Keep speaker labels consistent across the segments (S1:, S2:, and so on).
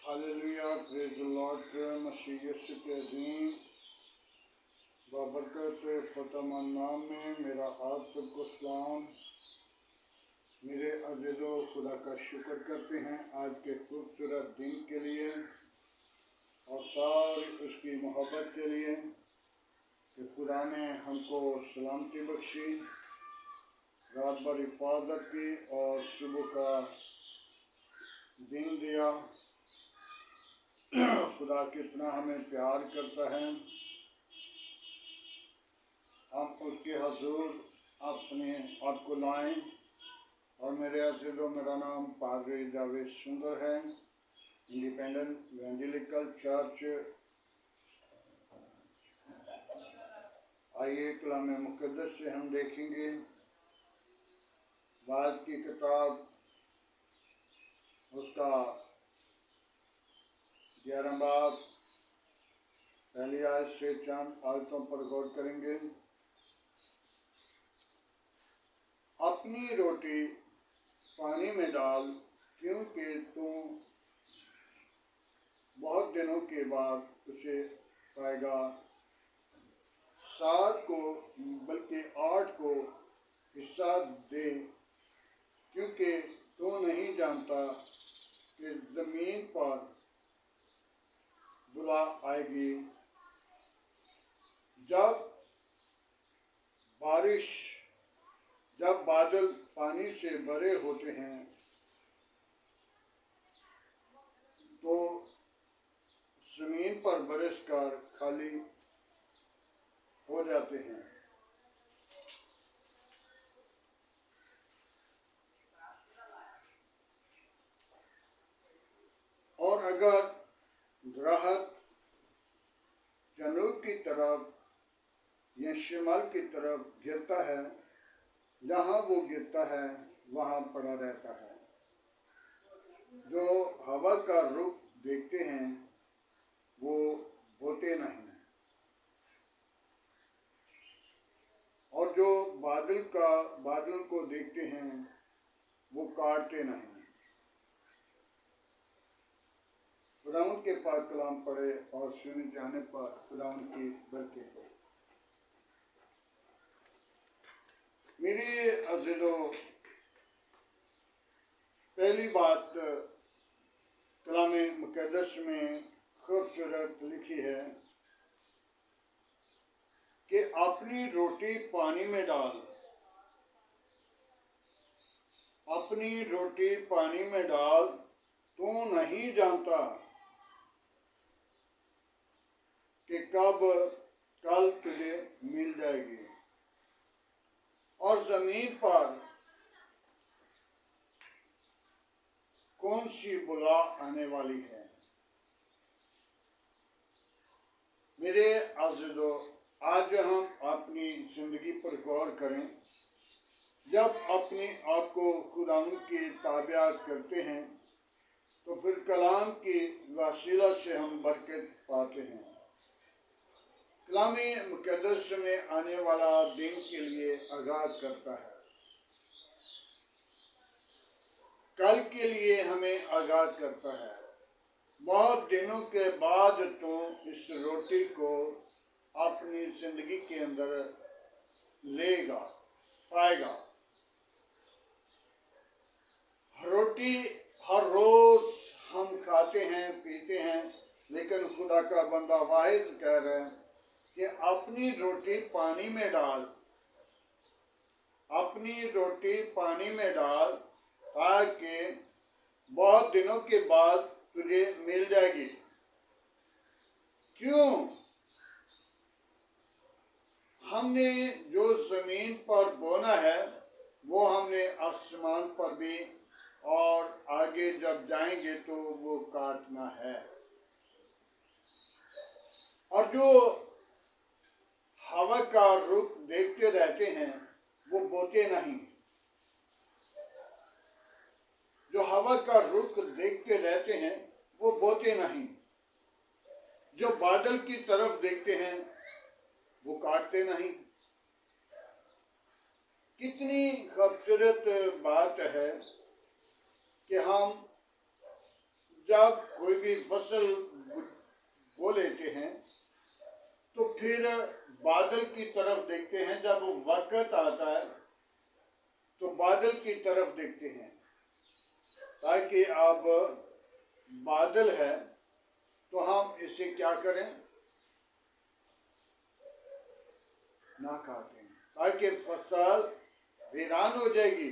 S1: Hallelujah, praise the Lord. मसीह यीशु के अज़ीम बाबरकत फतेहमंद नाम में मेरा आप सबको सलाम। मेरे अज़ीज़ो, खुदा का शुक्र करते हैं आज के खूबसूरत दिन के लिए और सारी उसकी मोहब्बत के लिए कि खुदा ने हमको सलामती बख्शी, रात भर हिफाजत की और सुबह का दिन दिया। खुदा कितना हमें प्यार करता है। हम उसके हजूर अपने आप को लाएं। और मेरे अज़ीज़ों, मेरा नाम पादरी जावेद सुंदर है, इंडिपेंडेंट इवेंजेलिकल चर्च। आइए कलाम मुक़द्दस से हम देखेंगे बाज की किताब, उसका 11 बाब पहली आयत से चंद आयतों पर गौर करेंगे। अपनी रोटी पानी में डाल, क्योंकि तुम बहुत दिनों के बाद उसे पाएगा। 7 को बल्कि 8 को हिस्सा दे, क्योंकि तू नहीं जानता कि ज़मीन पर बुला आएगी जब बादल पानी से भरे होते हैं तो ज़मीन पर बरस कर खाली हो जाते हैं। और अगर दरख्त जनूब की तरफ या शिमाल की तरफ गिरता है, जहाँ वो गिरता है वहाँ पड़ा रहता है। जो हवा का रुख देखते हैं वो बोते नहीं, और जो बादल को देखते हैं वो काटते नहीं। खुदावंद के पाक कलाम पढ़े और सुने जाने पर खुदावंद की बरकत हो। मेरे अज़ीज़ों, पहली बात कलाम मुक़द्दस में खूबसूरत लिखी है कि अपनी रोटी पानी में डाल। अपनी रोटी पानी में डाल, तू नहीं जानता कि कल तुझे मिल जाएगी। और ज़मीन पर कौन सी बुला आने वाली है। मेरे अज़ीज़ों, आज हम अपनी ज़िंदगी पर गौर करें। जब अपने आप को खुदावंद की ताबियात करते हैं तो फिर कलाम की वसीला से हम बरकत पाते हैं। कलाम मुक़द्दस में आने वाला दिन के लिए आगाज़ करता है। कल के लिए हमें आगाज़ करता है। बहुत दिनों के बाद तुम इस रोटी को अपनी ज़िंदगी के अंदर लेगा, पाएगा। रोटी हर रोज़ हम खाते हैं, पीते हैं, लेकिन खुदा का बंदा वाहिद कह रहे हैं कि अपनी रोटी पानी में डाल। अपनी रोटी पानी में डाल ताकि बहुत दिनों के बाद तुझे मिल जाएगी। क्यों? हमने जो ज़मीन पर बोना है वो हमने आसमान पर भी, और आगे जब जाएंगे तो वो काटना है। और जो हवा का रुख देखते रहते हैं वो बोते नहीं। जो हवा का रुख देखते रहते हैं वो बोते नहीं। जो बादल की तरफ देखते हैं वो काटते नहीं। कितनी खूबसूरत बात है कि हम जब कोई भी फसल बो लेते हैं तो फिर बादल की तरफ देखते हैं। जब वक्त आता है तो बादल की तरफ देखते हैं, ताकि अब बादल है तो हम इसे क्या करें, ना काटें, ताकि फसल वीरान हो जाएगी।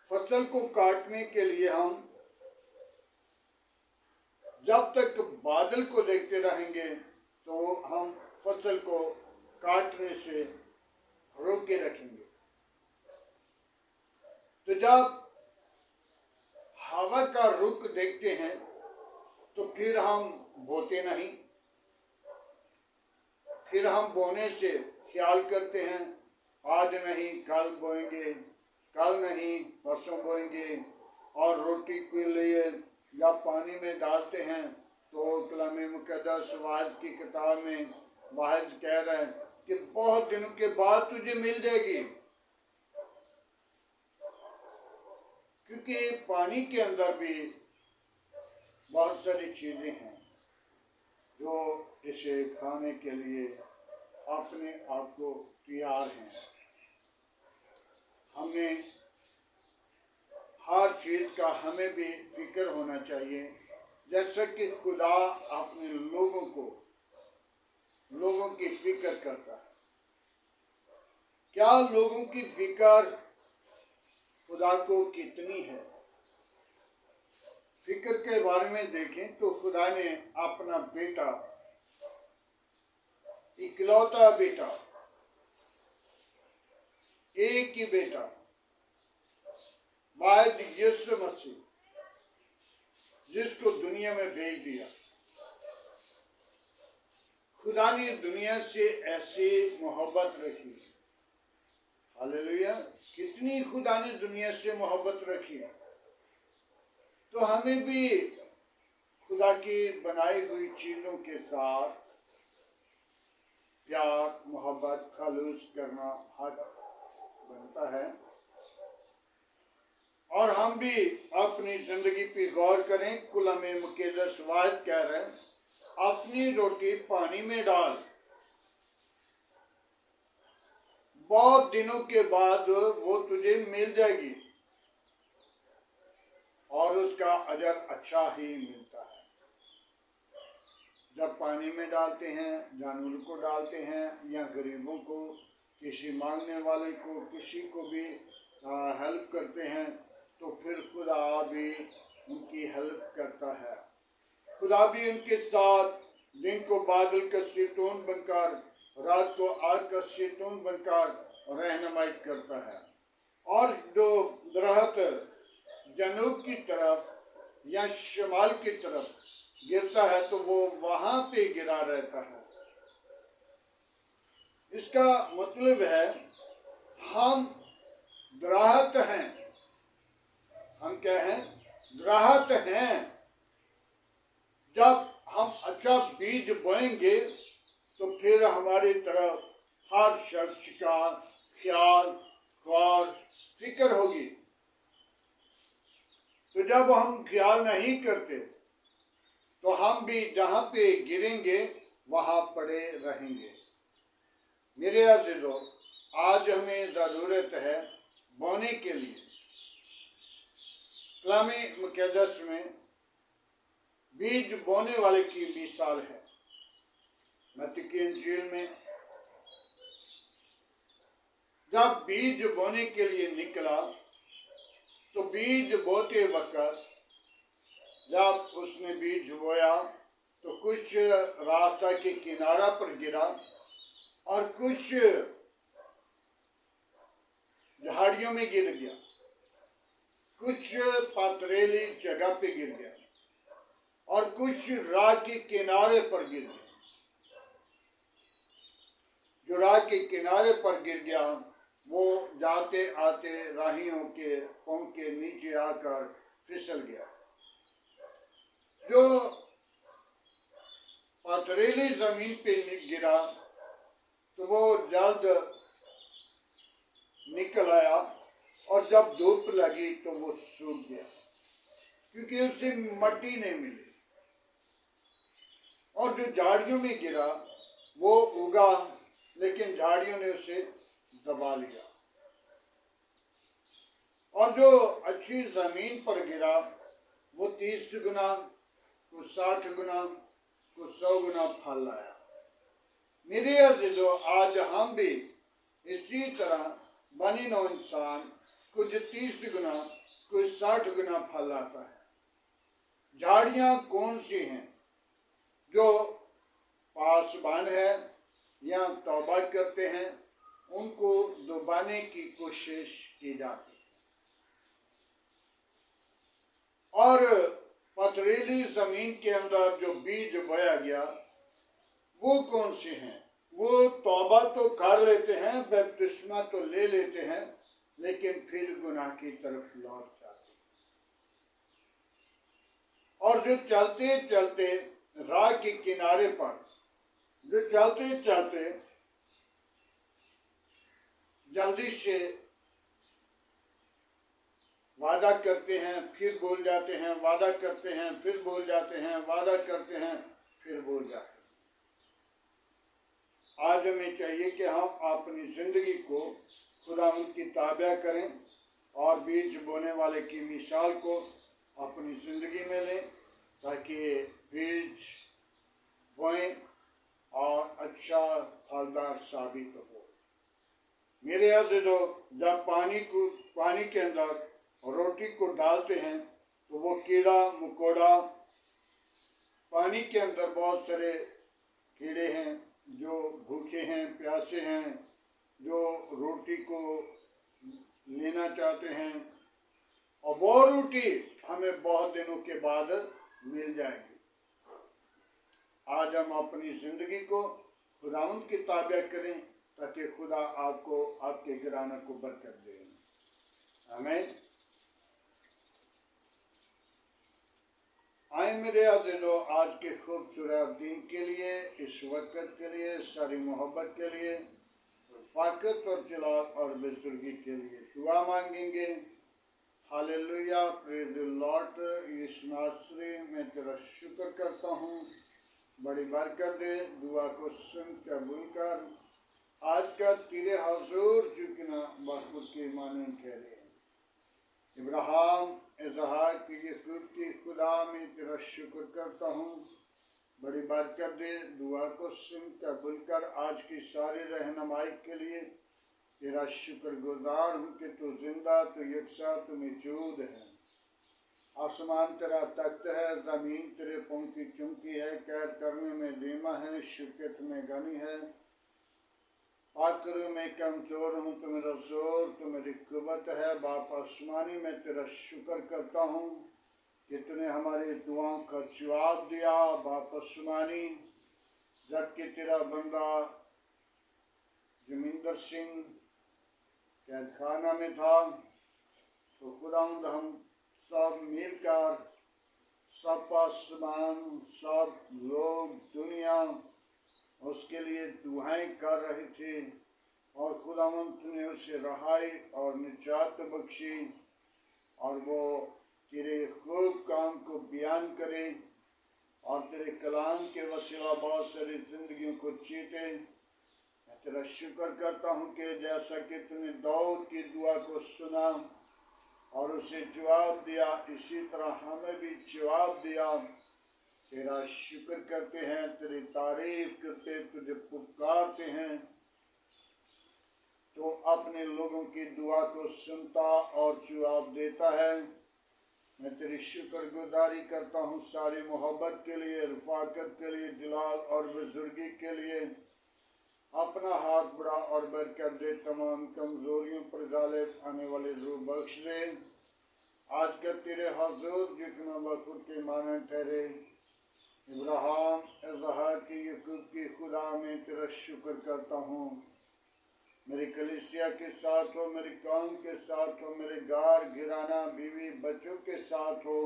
S1: फसल को काटने के लिए हम जब तक बादल को देखते रहेंगे तो हम फसल को काटने से रोक के रखेंगे। तो जब हवा का रुख देखते हैं तो फिर हम बोते नहीं, फिर हम बोने से ख्याल करते हैं आज नहीं कल बोएंगे, कल नहीं परसों बोएंगे। और रोटी के लिए जब पानी में डालते हैं तो कलाम मुकद्दस वाइज की किताब में वाइज कह रहा है कि बहुत दिनों के बाद तुझे मिल जाएगी, क्योंकि पानी के अंदर भी बहुत सारी चीजें हैं जो इसे खाने के लिए अपने आप को तैयार हैं। हमने हर चीज का हमें भी फिक्र होना चाहिए, जैसा कि खुदा अपने लोगों की फिक्र करता है। क्या लोगों की फिक्र खुदा को कितनी है? फिक्र के बारे में देखें तो खुदा ने अपना बेटा, इकलौता बेटा, एक ही बेटा वाहिद यीशु मसीह, जिसको दुनिया में भेज दिया। खुदा ने दुनिया से ऐसी मोहब्बत रखी। हालेलुया! कितनी खुदा ने दुनिया से मोहब्बत रखी। तो हमें भी खुदा की बनाई हुई चीजों के साथ प्यार, मोहब्बत, खलूस करना हक बनता है। और हम भी अपनी जिंदगी पे गौर करें। कलाम मुकद्दस वाहिद कह रहे हैं, अपनी रोटी पानी में डाल, बहुत दिनों के बाद वो तुझे मिल जाएगी और उसका अजर अच्छा ही मिलता है। जब पानी में डालते हैं, जानवर को डालते हैं या गरीबों को, किसी मांगने वाले को, किसी को भी हेल्प करते हैं, तो फिर खुदा भी उनकी हेल्प करता है। खुदा भी उनके साथ दिन को बादल का शैतान बनकर, रात को आग का शैतान बनकर रहनुमाई करता है। और जो दरख्त जनूब की तरफ या शमाल की तरफ गिरता है तो वो वहां पे गिरा रहता है। इसका मतलब है हम दरख्त हैं। हम क्या हैं? दरख्त हैं। जब हम अच्छा बीज बोएंगे तो फिर हमारी तरफ हर शख्स का ख्याल, ख्वार, फिक्र होगी। तो जब हम ख्याल नहीं करते तो हम भी जहाँ पे गिरेंगे वहाँ पड़े रहेंगे। मेरे अज़ीज़ों, आज हमें ज़रूरत है बोने के लिए। कलाम मुकद्दस में बीज बोने वाले की मिसाल है। मत्ती की इंजील में जब बीज बोने के लिए निकला तो बीज बोते वक्त जब उसने बीज बोया तो कुछ रास्ता के किनारा पर गिरा और कुछ झाड़ियों में गिर गया, कुछ पथरीली जगह पे गिर गया और कुछ राह के किनारे पर गिर गया। जो राह के किनारे पर गिर गया वो जाते आते राहियों के पांव के नीचे आकर फिसल गया। जो पथरीली जमीन पे गिरा तो वो जल्द निकल आया और जब धूप लगी तो वो सूख गया। क्योंकि उसे मट्टी नहीं मिली, और जो झाड़ियों में गिरा वो उगा, लेकिन झाड़ियों ने उसे दबा लिया। और जो अच्छी जमीन पर गिरा वो 30 गुना, कुछ 60 गुना, कुछ 100 गुना फल लाया। मेरे अज़ीज़ों, आज हम भी इसी तरह बनी नौ इंसान कुछ 30 गुना, कुछ 60 गुना फल लाता है। झाड़ियाँ कौन सी हैं? जो पासबान है या तौबा करते हैं, उनको दबाने की कोशिश की जाती है। और पथरीली जमीन के अंदर जो बीज बोया गया वो कौन से हैं? वो तौबा तो कर लेते हैं, बपतिस्मा तो ले लेते हैं, लेकिन फिर गुनाह की तरफ लौट जाते हैं। और जो चलते चलते राह के किनारे पर, जो चलते चलते जल्दी से वादा करते हैं, फिर भूल जाते हैं, वादा करते हैं, फिर भूल जाते हैं, वादा करते हैं, फिर भूल जाते हैं। आज हमें चाहिए कि हम अपनी ज़िंदगी को खुदावंद की ताबा करें और बीज बोने वाले की मिसाल को अपनी ज़िंदगी में लें, ताकि बीज बोएं और अच्छा फलदार साबित हो। मेरे अज़ीज़ों, जब पानी के अंदर रोटी को डालते हैं तो वो कीड़ा मकोड़ा, पानी के अंदर बहुत सारे कीड़े हैं जो भूखे हैं, प्यासे हैं, जो रोटी को लेना चाहते हैं, और वो रोटी हमें बहुत दिनों के बाद मिल जाएगी। आज हम अपनी ज़िंदगी को खुदावंद की ताबा करें, ताकि खुदा आपको, आपके घराने को बरकत दे। आमीन। आए मेरे अज़ीज़ों, आज के खूबसूरत दिन के लिए, इस वक्त के लिए, सारी मोहब्बत के लिए, फाकत और जलाल और बुजुर्गी के लिए दुआ मांगेंगे। Hallelujah, praise the Lord. Yeshu नासरी, मैं तेरा शुक्र करता हूँ, बड़ी बरकत दे, दुआ को सुन कबूल कर। आज का तेरे हजूर झुकना बखुद के माने ठहरे। इब्राहिम, इज़हाक, याकूब की खुदा, मैं तेरा शुक्र करता हूँ, बड़ी बरकत दे, दुआ को सुन कबूल कर। आज की सारी रहनुमाई के लिए तेरा शुक्रगुजार हूँ कि तू जिंदा, तू यकसा, तू मौजूद है। आसमान तेरा तख्त है, ज़मीन तेरे पाँव की चौकी है, कैद करने में धीमा है, शुक्र में गनी है। आखिर में कमजोर हूँ, तो मेरा जोर, तो मेरी कुव्वत है। बाप आसमानी, मैं तेरा शुक्र करता हूँ कि तूने हमारी दुआओं का जवाब दिया। बाप आसमानी, जबकि तेरा बंदा जमिंदर सिंह कैद खाना में था, तो खुदावंद हम सब मिलकर, सब आसमान, सब लोग, दुनिया उसके लिए दुआएं कर रहे थे, और खुदावंद ने उसे रहाई और निजात बख्शी, और वो तेरे खूब काम को बयान करे और तेरे कलाम के वसीला बहुत सारी जिंदगियों को जीते। मैं तेरा शुक्र करता हूँ कि जैसा कि तूने दाऊद की दुआ को सुना और उसे जवाब दिया, इसी तरह हमें भी जवाब दिया। तेरा शुक्र करते हैं, तेरी तारीफ करते, तुझे पुकारते हैं, तो अपने लोगों की दुआ को सुनता और जवाब देता है। मैं तेरी शुक्रगुजारी करता हूँ सारी मोहब्बत के लिए, रफाकत के लिए, जलाल और बुजुर्गी के लिए। अपना हाथ बढ़ा और बरकत दे, तमाम कमजोरियों पर गालिब आने वाले रूह बख्श दे। आज का तेरे हजूर जितना बखुद के माने ठहरे। इब्राहिम, इज़हाक, याकूब की खुदा, में तेरा शुक्र करता हूँ। मेरी कलीसिया के साथ हो, मेरी कौम के साथ हो, मेरे गार घिराना, बीवी बच्चों के साथ हो।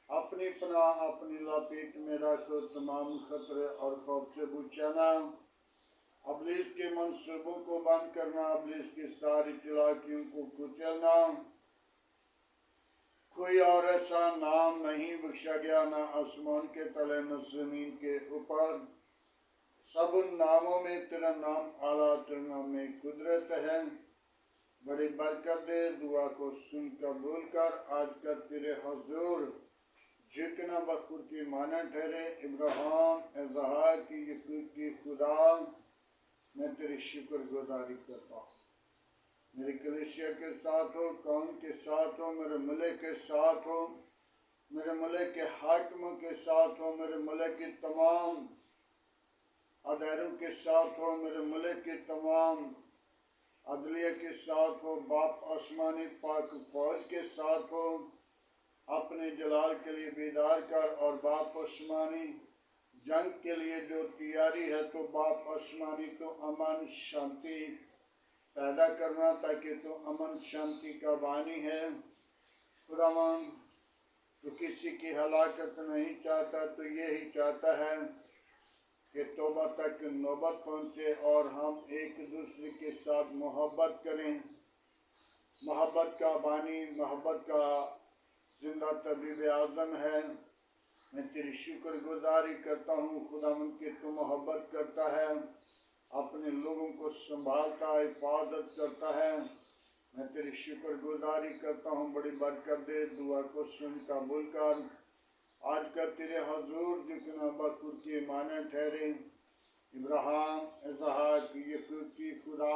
S1: अपनी पनाह, अपनी लपेट में रखो, तमाम खतरे और खौफ से बचाना, अबलीस के मंसूबों को बंद करना, अबलीस की सारी चालाकियों को कुचलना। कोई और ऐसा नाम नहीं बख्शा गया, न आसमान के तले न जमीन के ऊपर, सब उन नामों में तेरा नाम आला, तेरे नाम में कुदरत है। बड़ी बरकत दे, दुआ को सुन कबूल कर। आज का तेरे हजूर जितना बखुर की माना ठहरे, इब्राहिम इज़हाक की यकूब की खुदा, मैं तेरी शुक्रगुजारी करता हूँ। मेरी कलीसिया के साथ हो, कौम के साथ हो, मेरे मुल्क के साथ हो, मेरे मुल्क के हाकिमों के साथ हो, मेरे मुल्क के तमाम अदारों के साथ हो, मेरे मुल्क के तमाम अदलिया के साथ हो। बाप आसमानी पाक फौज के साथ हो, अपने जलाल के लिए बेदार कर। और बाप आसमानी जंग के लिए जो तैयारी है, तो बाप आसमानी तो अमन शांति पैदा करना, ताकि तो अमन शांति का बानी है। खुदावन तो किसी की हलाकत नहीं चाहता, तो यही चाहता है कि तौबा तक नौबत पहुँचे और हम एक दूसरे के साथ मोहब्बत करें। मोहब्बत का बानी, मोहब्बत का जिंदा तबीब आज़म है। मैं तेरी शुक्रगुजारी करता हूँ खुदावंद कि तू मोहब्बत करता है, अपने लोगों को संभालता है, हिफाजत करता है। मैं तेरी शुक्रगुजारी करता हूँ, बड़ी बरकत दे, दुआ को सुन कबूल कर। आज का तेरे हजूर जितना बखुर के माने ठहरे, इब्राहिम इज़हाक यकूब की खुदा,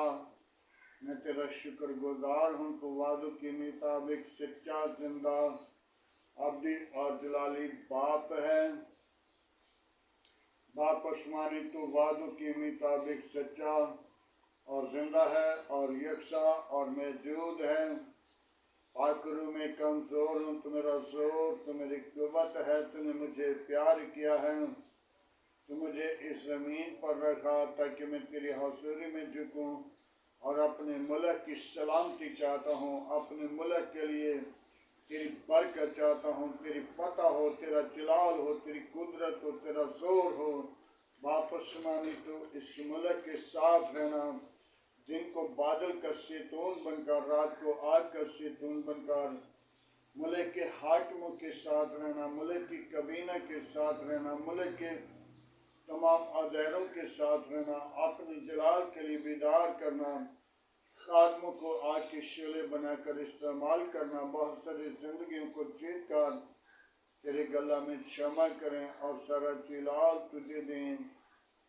S1: मैं तेरा शुक्रगुजार हूँ। तो वादों के मुताबिक सच्चा जिंदा अब्दी और जलाली बाप है। बाप आसमानी तो वादों के मुताबिक सच्चा और जिंदा है और यकसा और मौजूद है। आखिरों में कमज़ोर हूँ, तो मेरा जोर, तो मेरी कुव्वत है। तूने मुझे प्यार किया है, तो मुझे इस ज़मीन पर रखा ताकि मैं तेरी हज़ूरी में झुकूँ और अपने मुल्क की सलामती चाहता हूँ। अपने मुल्क के लिए तेरी बरकत चाहता हूँ, तेरी फतह हो, तेरा जलाल हो, तेरी कुदरत हो, तेरा जोर हो। बाप आसमानी तो इस मुल्क के साथ रहना, दिन को बादल का शैतान बनकर, रात को आग का शैतान बनकर, मुल्क के हाकिमों के साथ रहना, मुल्क की कबीना के साथ रहना, मुल्क के तमाम अदारों के साथ रहना, अपने जलाल के लिए बेदार करना, खादमों को आग के शोले बनाकर इस्तेमाल करना, बहुत सारी जिंदगियों को जीत कर तेरे गला में क्षमा करें और सारा जलाल तुझे दें।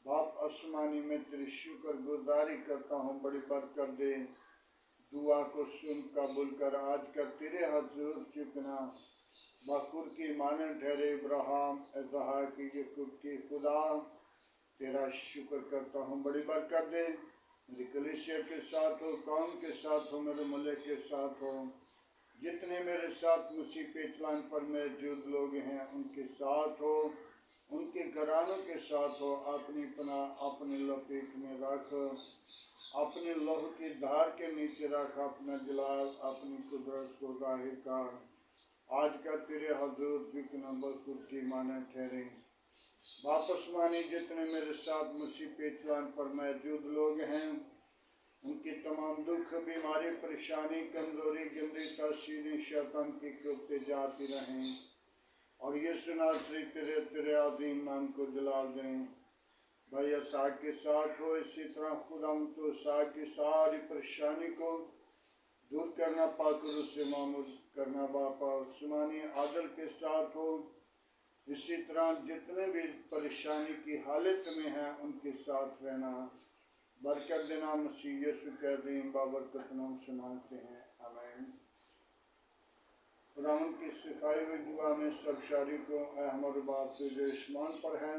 S1: बाप आसमानी में तेरी शुक्रगुजारी करता हूँ, बड़ी बरकत दे, दुआ को सुन कबूल कर। आज का तेरे हजूर जितना बखुर की माने ठहरे, इब्राहिम इज़हाक यकूब की खुदा, तेरा शुक्र करता हूँ, बड़ी बरकत दे। मेरी कलीसिया के साथ हो, कौम के साथ हो, मेरे मुल्क के साथ हो, जितने मेरे साथ मसीह पे चलान पर मौजूद लोग हैं उनके साथ हो, उनके घरानों के साथ हो। अपनी पनाह अपने लपेट में रख, अपने लहू की धार के नीचे रख, अपना जलाल अपनी कुदरत को जाहिर कर। आज का तेरे हजूर जितना बखुर की माने ठहरे। बाप आसमानी जितने मेरे साथ मसीह पे चलान पर मौजूद लोग हैं, उनकी तमाम दुख, बीमारी, परेशानी, कमजोरी, गंदी तासीरें शैतान की कुर्ते जाती रहें और ये नासरी तेरे अजीम नाम को जलाल दें। भाई असाक के साथ हो, इसी तरह खुदाम तो असाक की सारी परेशानी को दूर करना, पाकर उसे मामूल करना। बापा आसमानी आदल के साथ हो, इसी तरह जितने भी परेशानी की हालत में हैं उनके साथ रहना, बरकत देना। मसीह यीशु के अज़ीम बाबरकत नाम से मांगते हैं, आमीन। खुदावन की सिखाई हुई दुआ में सब शारीकों, ऐ हमारे बाप जो आसमान पर है,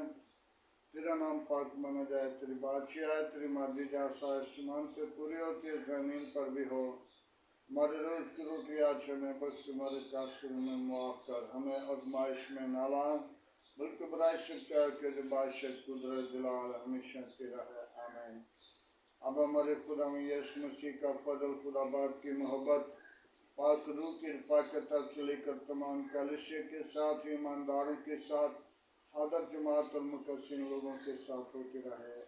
S1: तेरा नाम पाक माना जाए, तेरी बादशाह है, तेरी मर्जी जैसा आसमान पे पूरी होती है ज़मीन पर भी हो। हमारे रोज़ की रोटी आज हमें बख्श, हमारे कासिरों में मुआफ़ कर, हमें आज़माइश में न ला, बल्कि बुराई से बचा के जो बादशाह कुदरत जलाल हमेशा तेरा है, आमीन। अब हमारे खुदा में यीशु मसीह का फजल, खुदा बाप की मोहब्बत, पाक रूह की रफ़ाकत से लेकर तमाम कलीसिया के साथ, ईमानदारों के साथ, आदर जमात और मुकस्सिन लोगों के साथ होती रहे,